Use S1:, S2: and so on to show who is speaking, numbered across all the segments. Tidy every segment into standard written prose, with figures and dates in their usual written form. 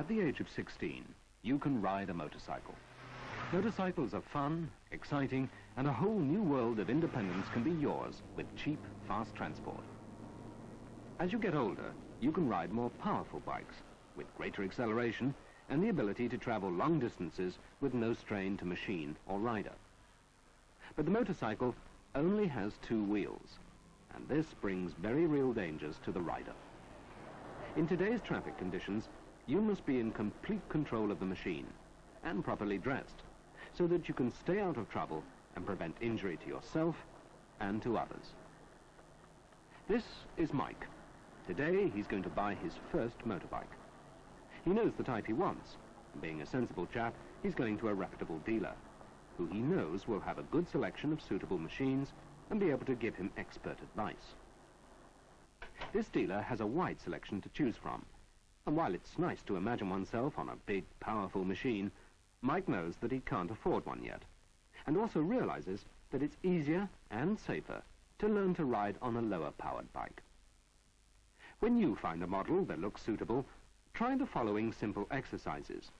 S1: At the age of 16, you can ride a motorcycle. Motorcycles are fun, exciting, and a whole new world of independence can be yours with cheap, fast transport. As you get older, you can ride more powerful bikes with greater acceleration and the ability to travel long distances with no strain to machine or rider. But the motorcycle only has two wheels, and this brings very real dangers to the rider. In today's traffic conditions, you must be in complete control of the machine and properly dressed so that you can stay out of trouble and prevent injury to yourself and to others. This is Mike. Today he's going to buy his first motorbike. He knows the type he wants, and being a sensible chap, he's going to a reputable dealer who he knows will have a good selection of suitable machines and be able to give him expert advice. This dealer has a wide selection to choose from, and while it's nice to imagine oneself on a big, powerful machine, Mike knows that he can't afford one yet, and also realizes that it's easier and safer to learn to ride on a lower-powered bike. When you find a model that looks suitable, try the following simple exercises.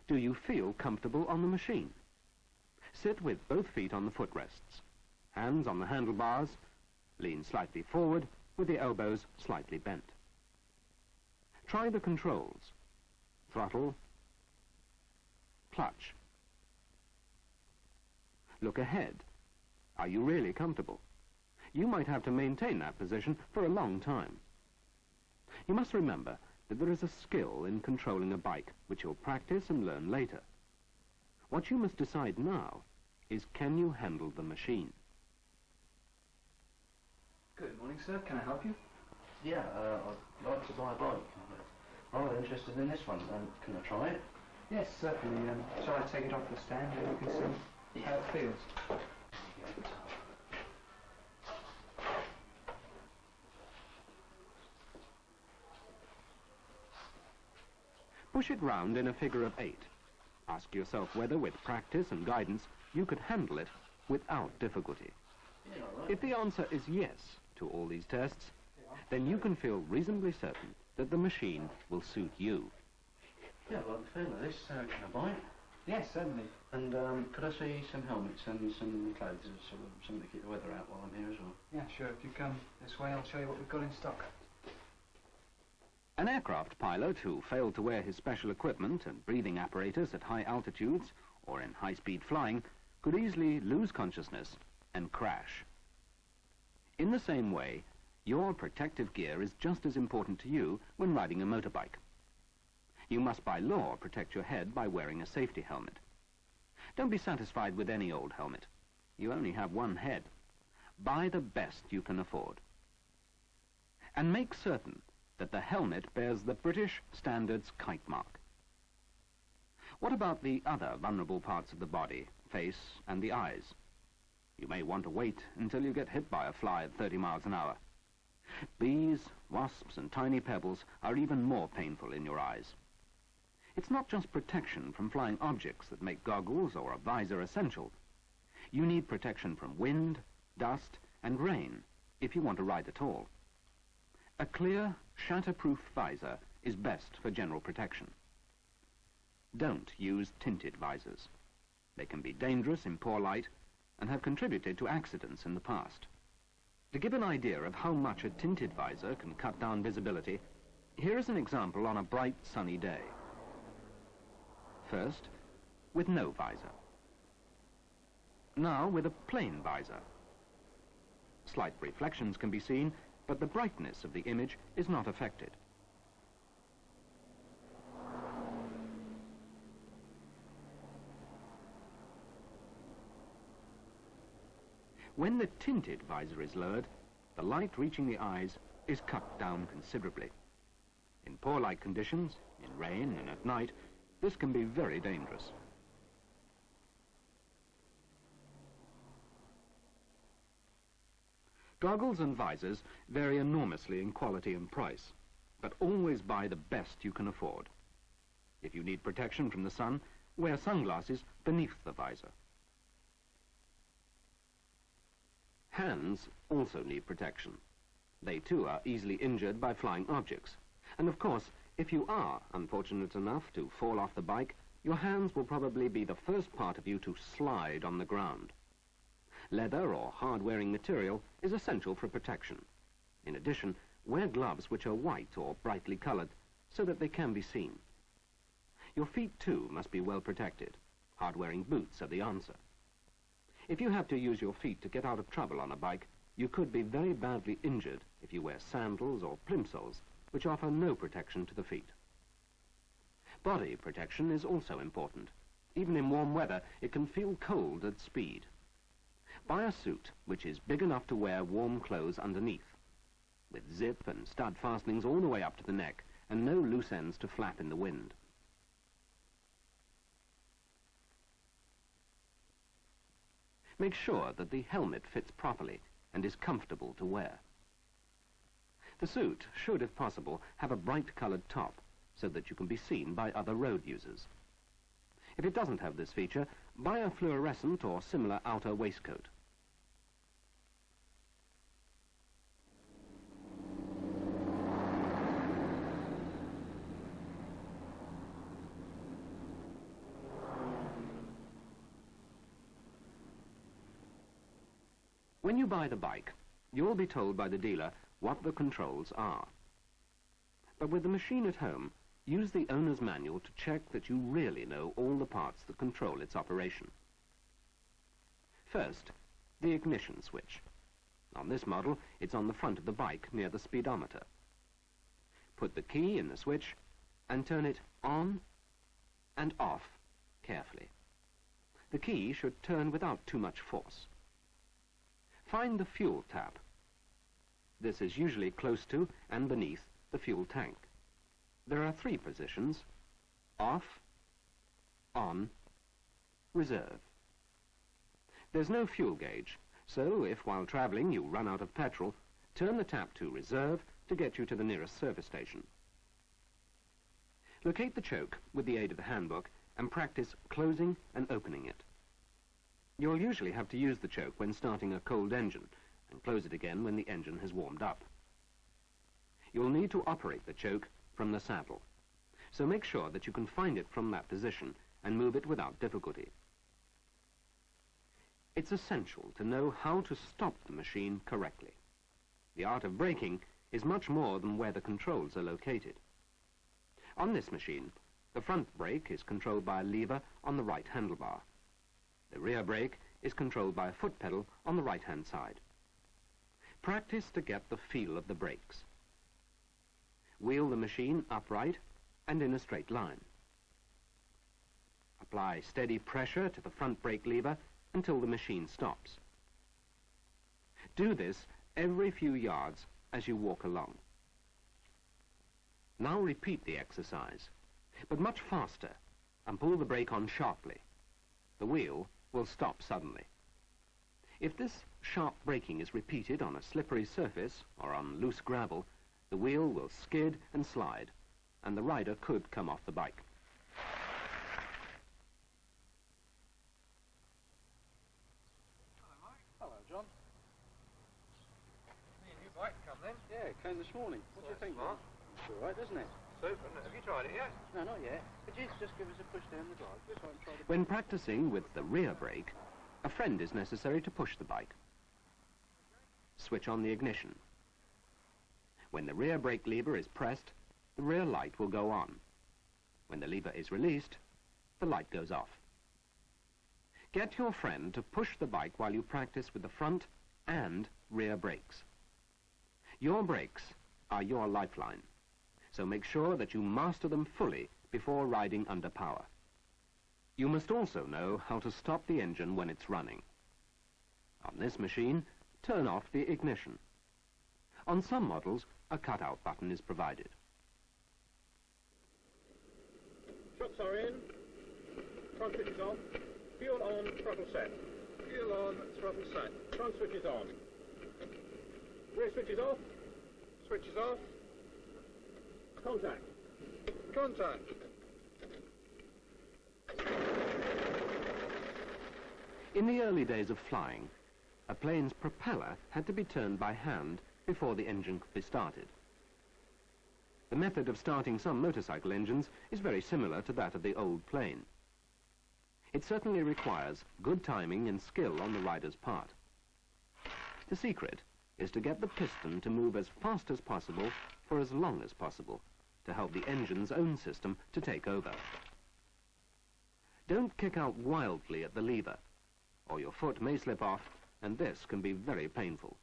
S1: Do you feel comfortable on the machine? Sit with both feet on the footrests, hands on the handlebars, lean slightly forward with the elbows slightly bent. Try the controls. Throttle, clutch. Look ahead. Are you really comfortable? You might have to maintain that position for a long time. You must remember that there is a skill in controlling a bike which you'll practice and learn later. What you must decide now is, can you handle the machine?
S2: Good morning, sir. Can I help you?
S3: Yeah, I'd like to buy a bike. I'm interested in this one. Can I try it?
S2: Yes, certainly. Shall I take it off the stand and you can see how it feels?
S1: Push it round in a figure of 8. Ask yourself whether, with practice and guidance, you could handle it without difficulty.
S3: Yeah, all right.
S1: If the answer is yes to all these tests, then you can feel reasonably certain that the machine will suit you.
S3: Yeah, I like the feel of this. Can I buy it?
S2: Yes, certainly.
S3: And could I see some helmets and some clothes, sort of something to keep the weather out while I'm here as well?
S2: Yeah, sure. If you come this way, I'll show you what we've got in stock.
S1: An aircraft pilot who failed to wear his special equipment and breathing apparatus at high altitudes or in high-speed flying could easily lose consciousness and crash. In the same way, your protective gear is just as important to you when riding a motorbike. You must by law protect your head by wearing a safety helmet. Don't be satisfied with any old helmet. You only have one head. Buy the best you can afford. And make certain that the helmet bears the British Standards kite mark. What about the other vulnerable parts of the body, face and the eyes? You may want to wait until you get hit by a fly at 30 miles an hour. Bees, wasps and tiny pebbles are even more painful in your eyes. It's not just protection from flying objects that make goggles or a visor essential. You need protection from wind, dust and rain if you want to ride at all. A clear, shatterproof visor is best for general protection. Don't use tinted visors. They can be dangerous in poor light and have contributed to accidents in the past. To give an idea of how much a tinted visor can cut down visibility, here is an example on a bright sunny day. First, with no visor. Now with a plain visor. Slight reflections can be seen, but the brightness of the image is not affected. When the tinted visor is lowered, the light reaching the eyes is cut down considerably. In poor light conditions, in rain and at night, this can be very dangerous. Goggles and visors vary enormously in quality and price, but always buy the best you can afford. If you need protection from the sun, wear sunglasses beneath the visor. Hands also need protection. They too are easily injured by flying objects. And of course, If you are unfortunate enough to fall off the bike, your hands will probably be the first part of you to slide on the ground. Leather or hard-wearing material is essential for protection. In addition, wear gloves which are white or brightly colored so that they can be seen. Your feet, too, must be well protected. Hard-wearing boots are the answer. If you have to use your feet to get out of trouble on a bike, you could be very badly injured if you wear sandals or plimsolls, which offer no protection to the feet. Body protection is also important. Even in warm weather, it can feel cold at speed. Buy a suit which is big enough to wear warm clothes underneath, with zip and stud fastenings all the way up to the neck, and no loose ends to flap in the wind. Make sure that the helmet fits properly and is comfortable to wear. The suit should, if possible, have a bright-colored top so that you can be seen by other road users. If it doesn't have this feature, buy a fluorescent or similar outer waistcoat. When you buy the bike, you'll be told by the dealer what the controls are. But with the machine at home, use the owner's manual to check that you really know all the parts that control its operation. First, the ignition switch. On this model, it's on the front of the bike near the speedometer. Put the key in the switch and turn it on and off carefully. The key should turn without too much force. Find the fuel tap. This is usually close to and beneath the fuel tank. There are 3 positions: off, on, reserve. There's no fuel gauge, so if while traveling you run out of petrol, turn the tap to reserve to get you to the nearest service station. Locate the choke with the aid of the handbook and practice closing and opening it. You'll usually have to use the choke when starting a cold engine and close it again when the engine has warmed up. You'll need to operate the choke from the saddle, so make sure that you can find it from that position and move it without difficulty. It's essential to know how to stop the machine correctly. The art of braking is much more than where the controls are located. On this machine, the front brake is controlled by a lever on the right handlebar. The rear brake is controlled by a foot pedal on the right-hand side. Practice to get the feel of the brakes. Wheel the machine upright and in a straight line. Apply steady pressure to the front brake lever until the machine stops. Do this every few yards as you walk along. Now repeat the exercise, but much faster, and pull the brake on sharply. The wheel will stop suddenly. If this sharp braking is repeated on a slippery surface or on loose gravel, the wheel will skid and slide, and the rider could come off the bike.
S4: Hello, Mike. Hello, John. Your new bike come then?
S3: Yeah, it came this morning. What do you think?
S4: Smart.
S3: It's all right, doesn't it?
S4: Super. Have you tried it yet?
S3: No, not yet. Could you just give us a push down the drive? Just so I can try the...
S1: When practicing with the rear brake, a friend is necessary to push the bike. Switch on the ignition. When the rear brake lever is pressed, the rear light will go on. When the lever is released, the light goes off. Get your friend to push the bike while you practice with the front and rear brakes. Your brakes are your lifeline, so make sure that you master them fully before riding under power. You must also know how to stop the engine when it's running. On this machine, turn off the ignition. On some models, a cutout button is provided.
S5: Shocks are in, front switch is on, fuel on, throttle set. Fuel on, throttle set. Front switch is on. Rear switch is off. Switch is off. Contact. Contact.
S1: In the early days of flying, a plane's propeller had to be turned by hand before the engine could be started. The method of starting some motorcycle engines is very similar to that of the old plane. It certainly requires good timing and skill on the rider's part. The secret is to get the piston to move as fast as possible for as long as possible to help the engine's own system to take over. Don't kick out wildly at the lever, or your foot may slip off, and this can be very painful.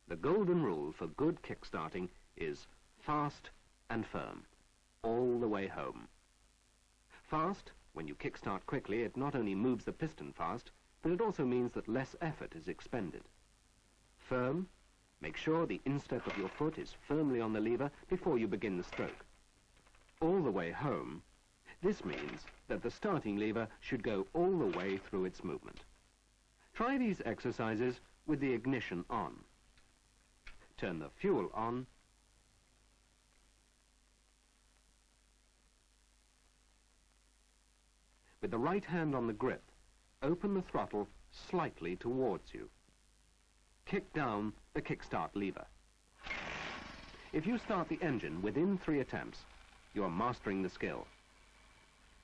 S1: The golden rule for good kick-starting is fast and firm, all the way home. Fast, when you kick-start quickly, it not only moves the piston fast, but it also means that less effort is expended. Firm, make sure the instep of your foot is firmly on the lever before you begin the stroke. All the way home, this means that the starting lever should go all the way through its movement. Try these exercises with the ignition on. Turn the fuel on. With the right hand on the grip, open the throttle slightly towards you. Kick down the kickstart lever. If you start the engine within 3 attempts, you are mastering the skill.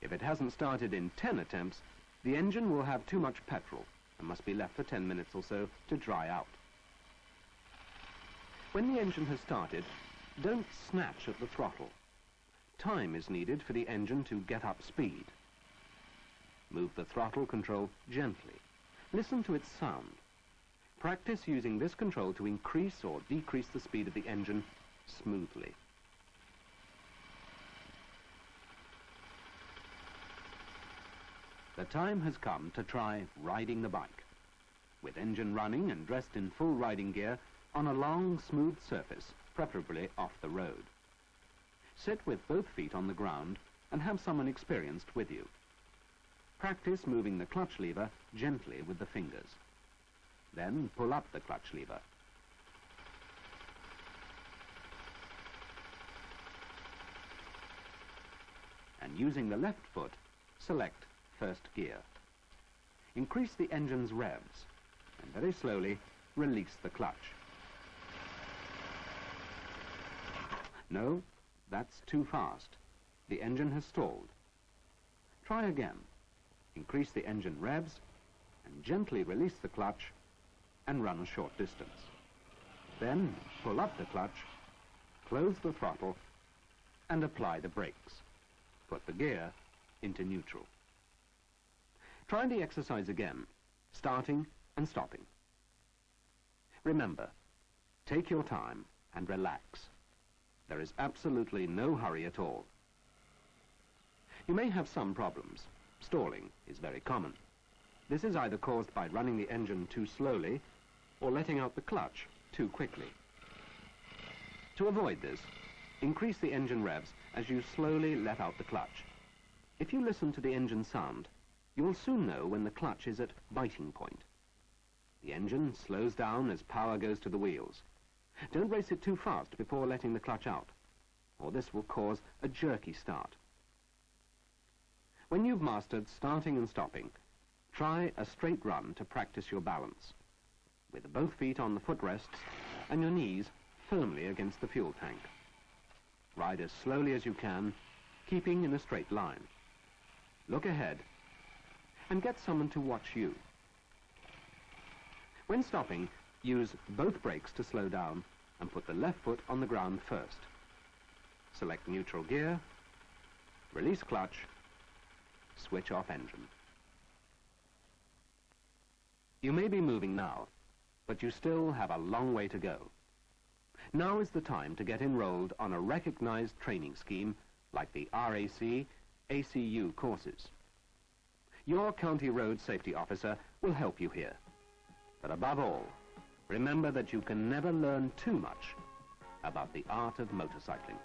S1: If it hasn't started in 10 attempts, the engine will have too much petrol and must be left for 10 minutes or so to dry out. When the engine has started, don't snatch at the throttle. Time is needed for the engine to get up speed. Move the throttle control gently. Listen to its sound. Practice using this control to increase or decrease the speed of the engine smoothly. The time has come to try riding the bike, with engine running and dressed in full riding gear on a long, smooth surface, preferably off the road. Sit with both feet on the ground and have someone experienced with you. Practice moving the clutch lever gently with the fingers. Then pull up the clutch lever. And using the left foot, select first gear. Increase the engine's revs and very slowly release the clutch. No, that's too fast. The engine has stalled. Try again. Increase the engine revs and gently release the clutch and run a short distance. Then pull up the clutch, close the throttle and apply the brakes. Put the gear into neutral. Try the exercise again, starting and stopping. Remember, take your time and relax. There is absolutely no hurry at all. You may have some problems. Stalling is very common. This is either caused by running the engine too slowly or letting out the clutch too quickly. To avoid this, increase the engine revs as you slowly let out the clutch. If you listen to the engine sound, you will soon know when the clutch is at biting point. The engine slows down as power goes to the wheels. Don't race it too fast before letting the clutch out, or this will cause a jerky start. When you've mastered starting and stopping, try a straight run to practice your balance, with both feet on the footrests and your knees firmly against the fuel tank. Ride as slowly as you can, keeping in a straight line. Look ahead and get someone to watch you. When stopping, use both brakes to slow down and put the left foot on the ground first. Select neutral gear, release clutch, switch off engine. You may be moving now, but you still have a long way to go. Now is the time to get enrolled on a recognized training scheme like the RAC, ACU courses. Your county road safety officer will help you here. But above all, remember that you can never learn too much about the art of motorcycling.